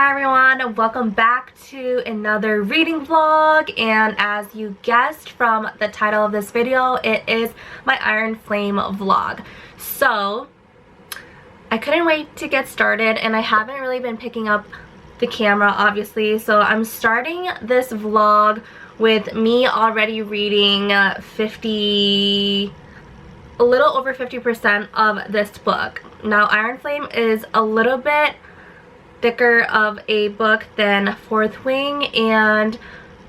Hi everyone, welcome back to another reading vlog, and as you guessed from the title of this video, it is my Iron Flame vlog. So I couldn't wait to get started, and I haven't really been picking up the camera obviously, so I'm starting this vlog with me already reading a little over 50% of this book. Now Iron Flame is a little bit thicker of a book than Fourth Wing, and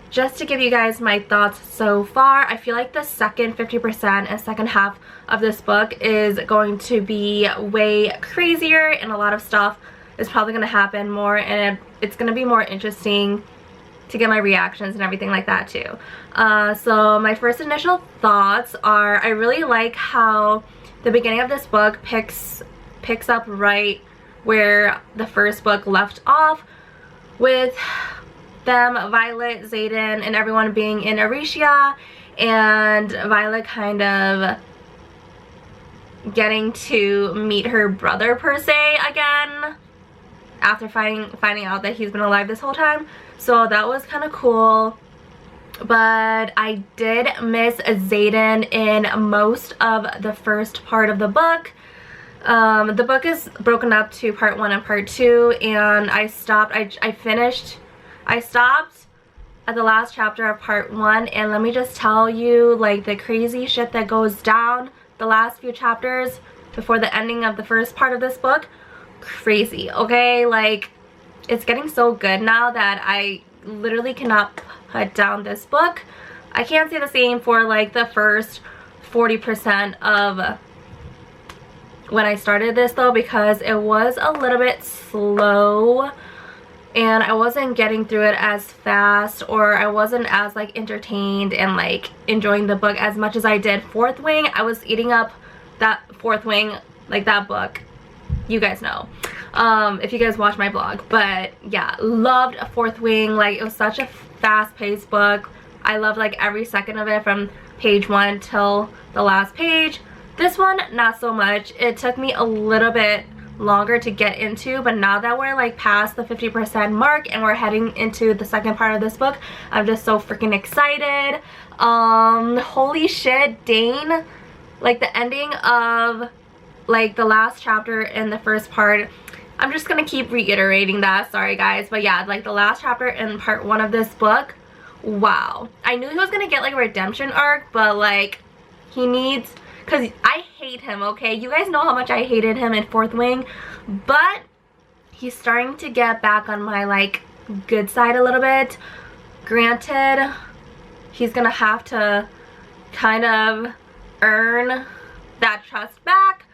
just to give you guys my thoughts so far, I feel like the second 50% and second half of this book is going to be way crazier, and a lot of stuff is probably going to happen more, and it's going to be more interesting to get my reactions and everything like that too. So my first initial thoughts are, I really like how the beginning of this book picks up right where the first book left off, with them, Violet, Xaden, and everyone being in Aricia, and Violet kind of getting to meet her brother per se again after finding out that he's been alive this whole time. So that was kind of cool. But I did miss Xaden in most of the first part of the book. The book is broken up to part 1 and part 2, and I stopped at the last chapter of part 1, and let me just tell you, like, the crazy shit that goes down the last few chapters before the ending of the first part of this book, crazy, okay? Like, it's getting so good now that I literally cannot put down this book. I can't say the same for like the first 40% of when I started this though, because it was a little bit slow and I wasn't getting through it as fast, or I wasn't as like entertained and like enjoying the book as much as I did Fourth Wing. I was eating up that Fourth Wing, like that book, you guys know, if you guys watch my vlog. But yeah, loved Fourth Wing. Like, it was such a fast-paced book. I loved like every second of it from page 1 till the last page. This one, not so much. It took me a little bit longer to get into, but now that we're like past the 50% mark and we're heading into the second part of this book, I'm just so freaking excited. Holy shit, Dane, like the ending of like the last chapter in the first part, I'm just gonna keep reiterating that, sorry guys, but yeah, like the last chapter in part 1 of this book, wow. I knew he was gonna get like a redemption arc, but like he needs, because I hate him, okay? You guys know how much I hated him in Fourth Wing, but he's starting to get back on my like good side a little bit. Granted, he's gonna have to kind of earn that trust back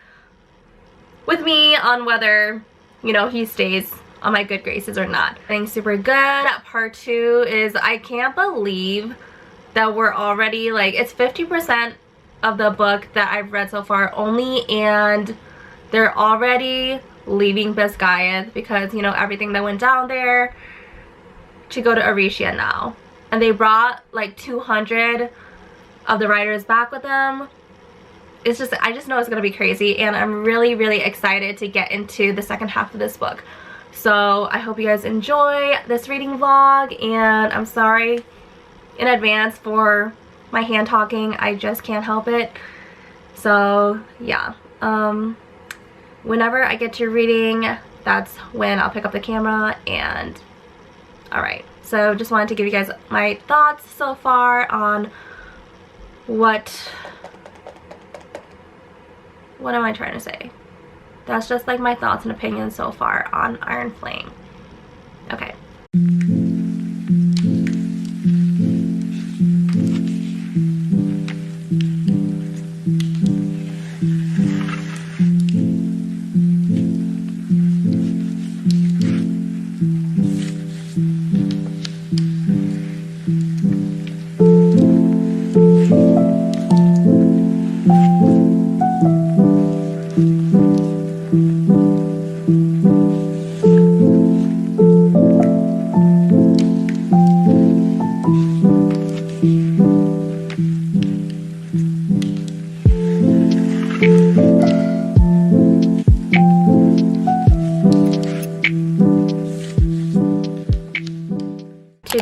with me on whether, you know, he stays on my good graces or not. I think super good. Part 2 is, I can't believe that we're already like, it's 50% of the book that I've read so far only, and they're already leaving Biscayeth because, you know, everything that went down there, to go to Aricia now. And they brought like 200 of the writers back with them. It's just, I just know it's gonna be crazy, and I'm really, really excited to get into the second half of this book. So I hope you guys enjoy this reading vlog, and I'm sorry in advance for my hand talking. I just can't help it. So yeah, whenever I get to reading, that's when I'll pick up the camera. And alright, so just wanted to give you guys my thoughts so far on what am I trying to say? That's just like my thoughts and opinions so far on Iron Flame. Okay.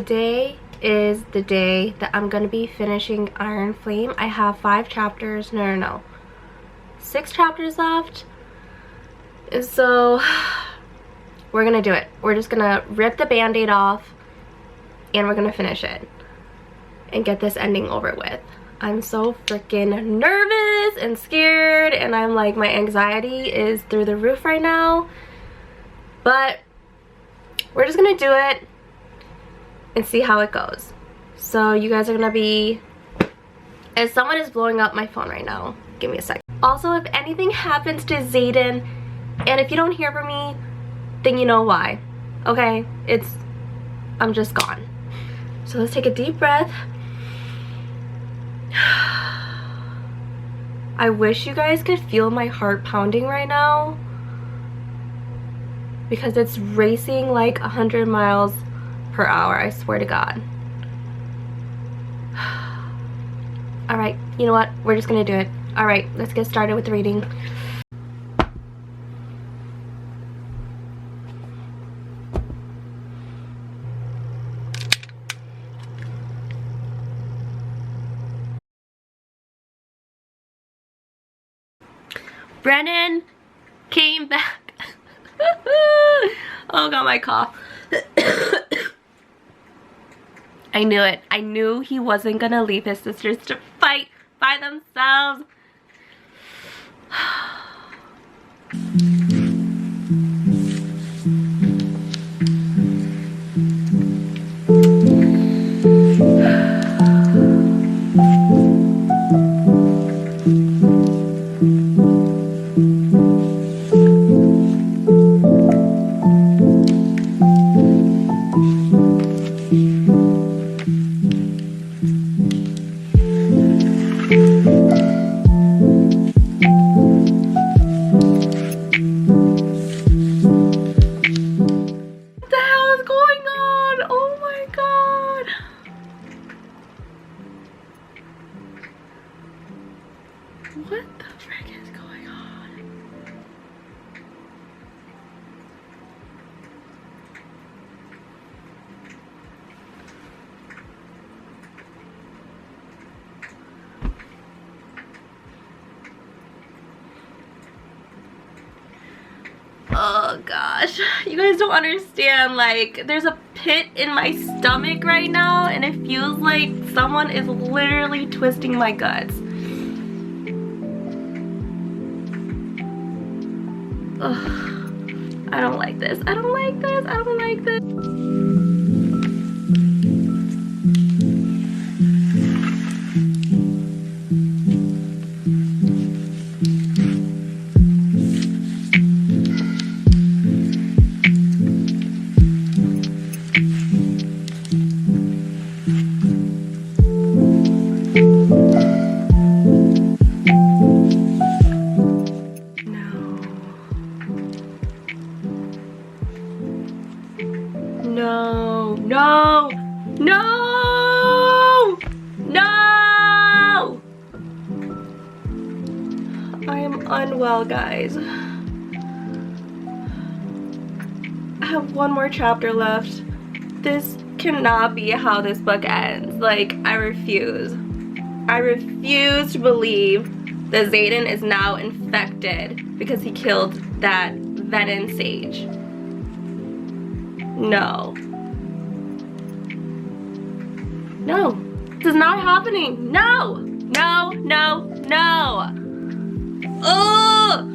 today is the day that I'm gonna be finishing Iron Flame. I have 5 chapters, no, 6 chapters left. And so we're gonna do it. We're just gonna rip the band-aid off and we're gonna finish it and get this ending over with. I'm so freaking nervous and scared, and I'm like, my anxiety is through the roof right now. But we're just gonna do it and see how it goes. So you guys are gonna be, and someone is blowing up my phone right now. Give me a sec. Also, if anything happens to Zayden, and if you don't hear from me, then you know why. Okay? I'm just gone. So let's take a deep breath. I wish you guys could feel my heart pounding right now, because it's racing like 100 miles per hour, I swear to God. Alright, you know what? We're just gonna do it. Alright, let's get started with the reading. Brennan came back. Oh god, my cough. I knew it. I knew he wasn't gonna leave his sisters to fight by themselves. What the frick is going on? Oh gosh, you guys don't understand. Like, there's a pit in my stomach right now and it feels like someone is literally twisting my guts. Ugh, I don't like this. I don't like this. I don't like this. No, no, no, no! I am unwell, guys. I have one more chapter left. This cannot be how this book ends. Like, I refuse. I refuse to believe that Zayden is now infected because he killed that venom sage. No. No. This is not happening. No. No, no, no. Oh!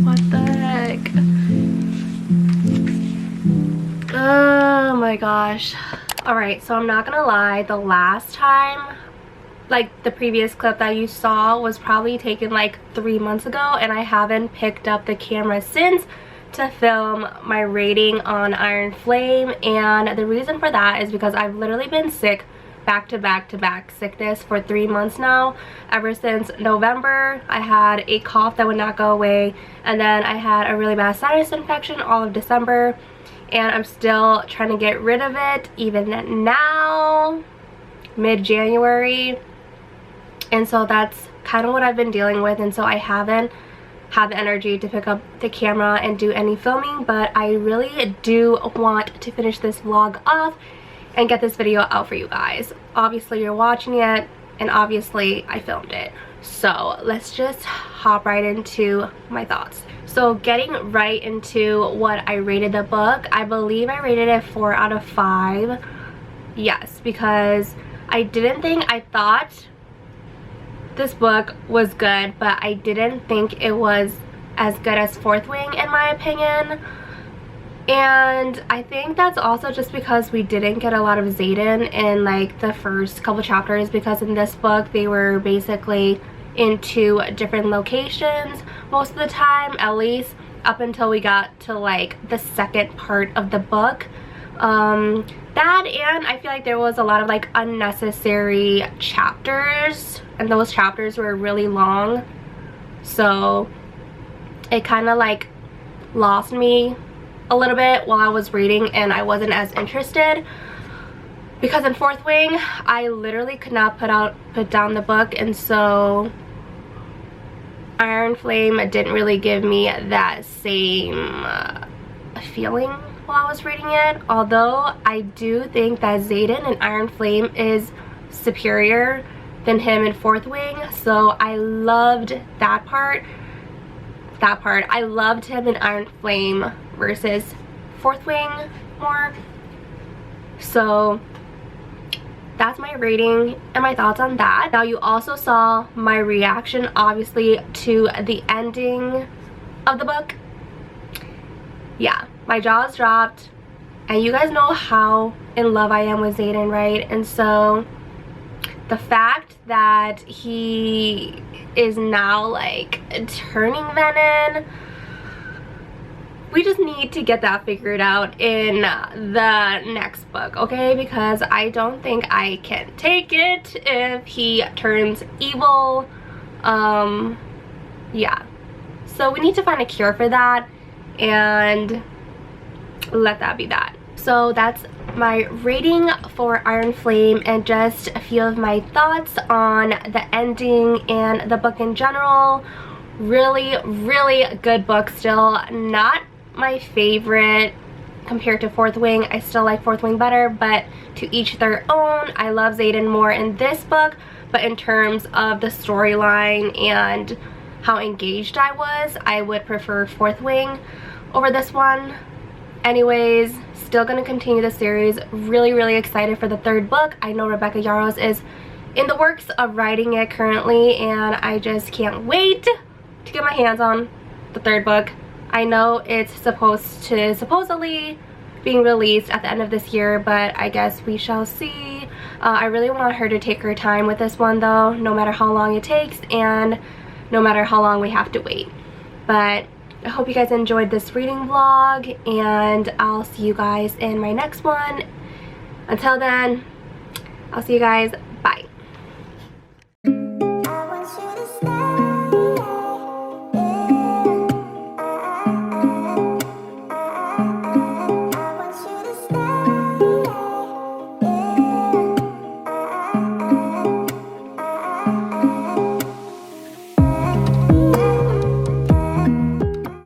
What the heck? Oh my gosh. Alright, so I'm not gonna lie, the last time, like the previous clip that you saw was probably taken like 3 months ago, and I haven't picked up the camera since to film my rating on Iron Flame. And the reason for that is because I've literally been sick back to back to back sickness for 3 months now. Ever since November, I had a cough that would not go away, and then I had a really bad sinus infection all of December. and I'm still trying to get rid of it even now, mid-January. And so that's kind of what I've been dealing with, and so I haven't had the energy to pick up the camera and do any filming, but I really do want to finish this vlog off and get this video out for you guys. Obviously you're watching it, and obviously I filmed it. So let's just hop right into my thoughts. So getting right into what I rated the book, I believe I rated it 4 out of 5. Yes, because I thought this book was good, but I didn't think it was as good as Fourth Wing in my opinion. And I think that's also just because we didn't get a lot of Xaden in like the first couple chapters, because in this book they were basically in 2 different locations most of the time, at least up until we got to like the second part of the book. That, and I feel like there was a lot of like unnecessary chapters, and those chapters were really long, so it kind of like lost me a little bit while I was reading, and I wasn't as interested. Because in Fourth Wing I literally could not put down the book, and so Iron Flame didn't really give me that same feeling while I was reading it. Although I do think that Xaden in Iron Flame is superior than him in Fourth Wing, so I loved that part. I loved him in Iron Flame versus Fourth Wing more. So that's my rating and my thoughts on that. Now you also saw my reaction obviously to the ending of the book. Yeah, my jaws dropped, and you guys know how in love I am with Xaden, right? And so the fact that he is now like turning venom, we just need to get that figured out in the next book, okay? Because I don't think I can take it if he turns evil. Yeah, so we need to find a cure for that and let that be that. So that's my rating for Iron Flame and just a few of my thoughts on the ending and the book in general. Really, really good book still. Not my favorite compared to Fourth Wing. I still like Fourth Wing better, but to each their own. I love Xaden more in this book, but in terms of the storyline and how engaged I was, I would prefer Fourth Wing over this one. Anyways, still gonna continue the series. Really, really excited for the 3rd book. I know Rebecca Yarros is in the works of writing it currently, and I just can't wait to get my hands on the 3rd book. I know it's supposedly being released at the end of this year, but I guess we shall see. I really want her to take her time with this one though, no matter how long it takes and no matter how long we have to wait. But I hope you guys enjoyed this reading vlog, and I'll see you guys in my next one. Until then, I'll see you guys